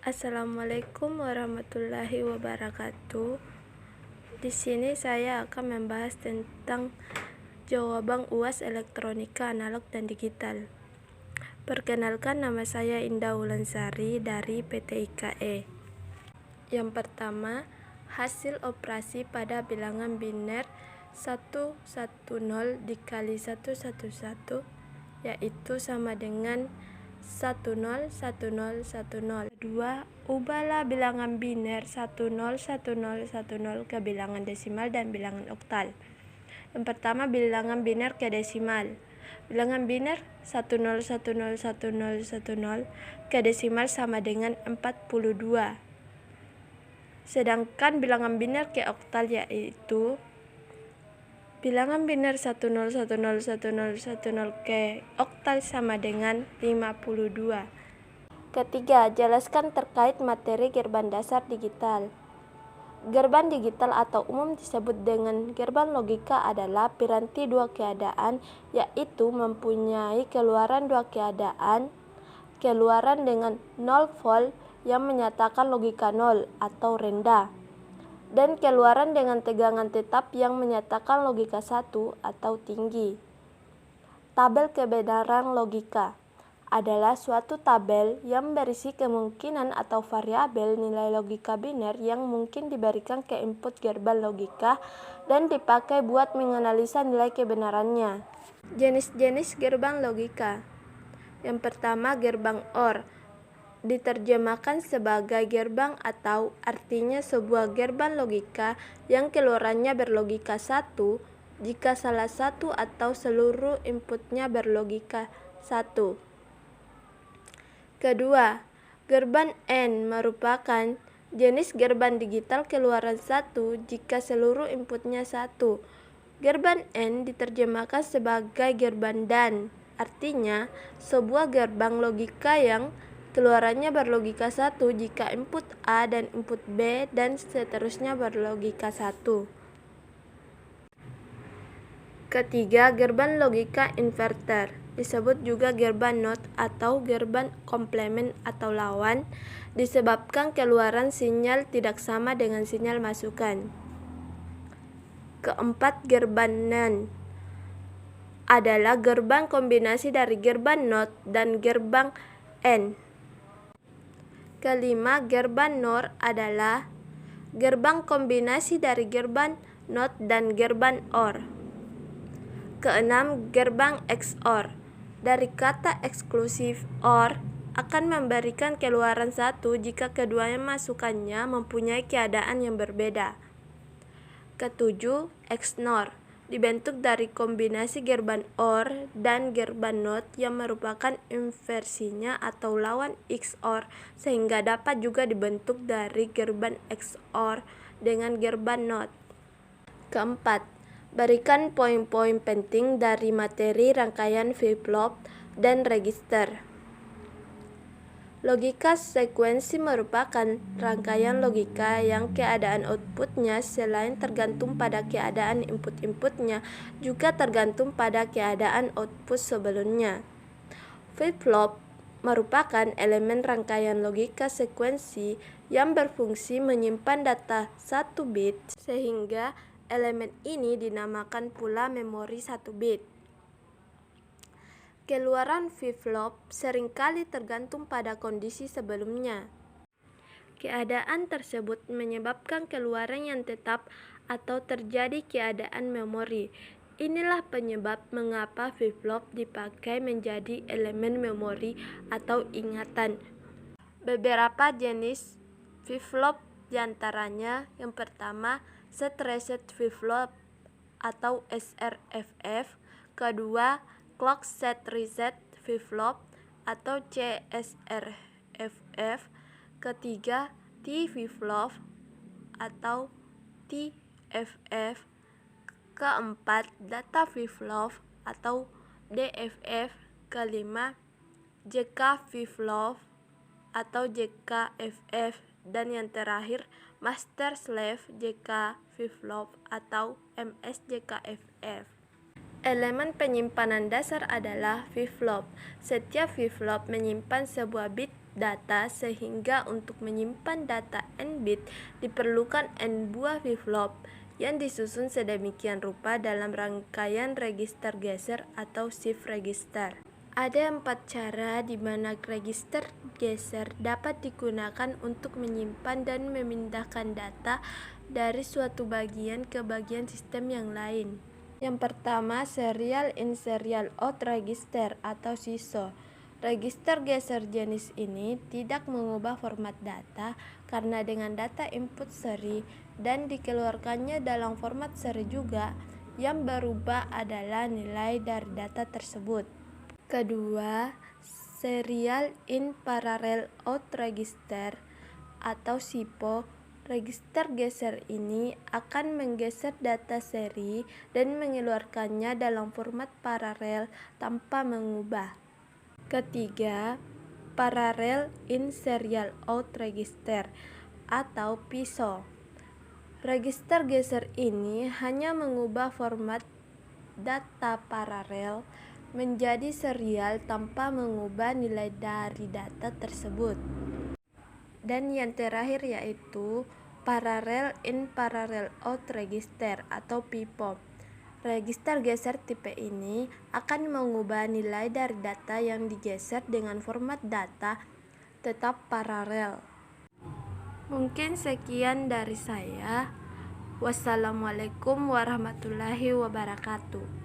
Assalamualaikum warahmatullahi wabarakatuh. Di sini saya akan membahas tentang jawaban UAS elektronika analog dan digital. Perkenalkan, nama saya Indah Wulansari dari PT IKE. Yang pertama, hasil operasi pada bilangan biner 110 dikali 111 yaitu sama dengan 101010. Kedua, ubahlah bilangan biner 101010 ke bilangan desimal dan bilangan oktal. Yang pertama, bilangan biner ke desimal. Bilangan biner 10101010 ke desimal sama dengan 42. Sedangkan bilangan biner ke oktal yaitu bilangan biner 10101010 ke oktal sama dengan 52. Ketiga, jelaskan terkait materi gerbang dasar digital. Gerbang digital atau umum disebut dengan gerbang logika adalah piranti dua keadaan, yaitu mempunyai keluaran dua keadaan, keluaran dengan 0 volt yang menyatakan logika 0 atau rendah, dan keluaran dengan tegangan tetap yang menyatakan logika 1 atau tinggi. Tabel kebenaran logika adalah suatu tabel yang berisi kemungkinan atau variabel nilai logika biner yang mungkin diberikan ke input gerbang logika dan dipakai buat menganalisa nilai kebenarannya. Jenis-jenis gerbang logika. Yang pertama, gerbang OR. Diterjemahkan sebagai gerbang atau artinya sebuah gerbang logika yang keluarannya berlogika 1 jika salah satu atau seluruh inputnya berlogika 1. Kedua, gerbang AND merupakan jenis gerbang digital keluaran 1 jika seluruh inputnya 1. Gerbang AND diterjemahkan sebagai gerbang DAN, artinya sebuah gerbang logika yang keluarannya berlogika 1 jika input A dan input B dan seterusnya berlogika 1. Ketiga, gerbang logika inverter. Disebut juga gerbang NOT atau gerbang komplement atau lawan, disebabkan keluaran sinyal tidak sama dengan sinyal masukan. Keempat, gerbang NAND adalah gerbang kombinasi dari gerbang NOT dan gerbang AND. Kelima, gerbang NOR adalah gerbang kombinasi dari gerbang NOT dan gerbang OR. Keenam, gerbang XOR. Dari kata eksklusif, OR akan memberikan keluaran 1 jika kedua masukannya mempunyai keadaan yang berbeda. Ketujuh, XNOR. Dibentuk dari kombinasi gerbang OR dan gerbang NOT yang merupakan inversinya atau lawan XOR, sehingga dapat juga dibentuk dari gerbang XOR dengan gerbang NOT. Keempat, berikan poin-poin penting dari materi rangkaian flip-flop dan register. Logika sekuensi merupakan rangkaian logika yang keadaan outputnya selain tergantung pada keadaan input-inputnya juga tergantung pada keadaan output sebelumnya. Flip-flop merupakan elemen rangkaian logika sekuensi yang berfungsi menyimpan data 1 bit, sehingga elemen ini dinamakan pula memori 1 bit. Keluaran flip-flop seringkali tergantung pada kondisi sebelumnya. Keadaan tersebut menyebabkan keluaran yang tetap atau terjadi keadaan memori. Inilah penyebab mengapa flip-flop dipakai menjadi elemen memori atau ingatan. Beberapa jenis flip-flop diantaranya, yang pertama, set reset flip-flop atau SRFF. Kedua, clock set reset flip-flop atau CSRFF. Ketiga, T flip-flop atau TFF. Keempat, data flip-flop atau DFF. Kelima, JK flip-flop atau JKFF. Dan yang terakhir, master slave JK flip-flop atau MSJKFF. Elemen penyimpanan dasar adalah flip-flop. Setiap flip-flop menyimpan sebuah bit data, sehingga untuk menyimpan data n bit diperlukan n buah flip-flop yang disusun sedemikian rupa dalam rangkaian register geser atau shift register. Ada 4 cara di mana register geser dapat digunakan untuk menyimpan dan memindahkan data dari suatu bagian ke bagian sistem yang lain. Yang pertama, serial in serial out register atau SISO. Register geser jenis ini tidak mengubah format data karena dengan data input seri dan dikeluarkannya dalam format seri juga, yang berubah adalah nilai dari data tersebut. Kedua, serial in parallel out register atau SIPO. Register geser ini akan menggeser data seri dan mengeluarkannya dalam format paralel tanpa mengubah. Ketiga, parallel in serial out register atau PISO. Register geser ini hanya mengubah format data paralel menjadi serial tanpa mengubah nilai dari data tersebut. Dan yang terakhir yaitu parallel in parallel out register atau PIPO. Register geser tipe ini akan mengubah nilai dari data yang digeser dengan format data tetap paralel. Mungkin sekian dari saya. Wassalamualaikum warahmatullahi wabarakatuh.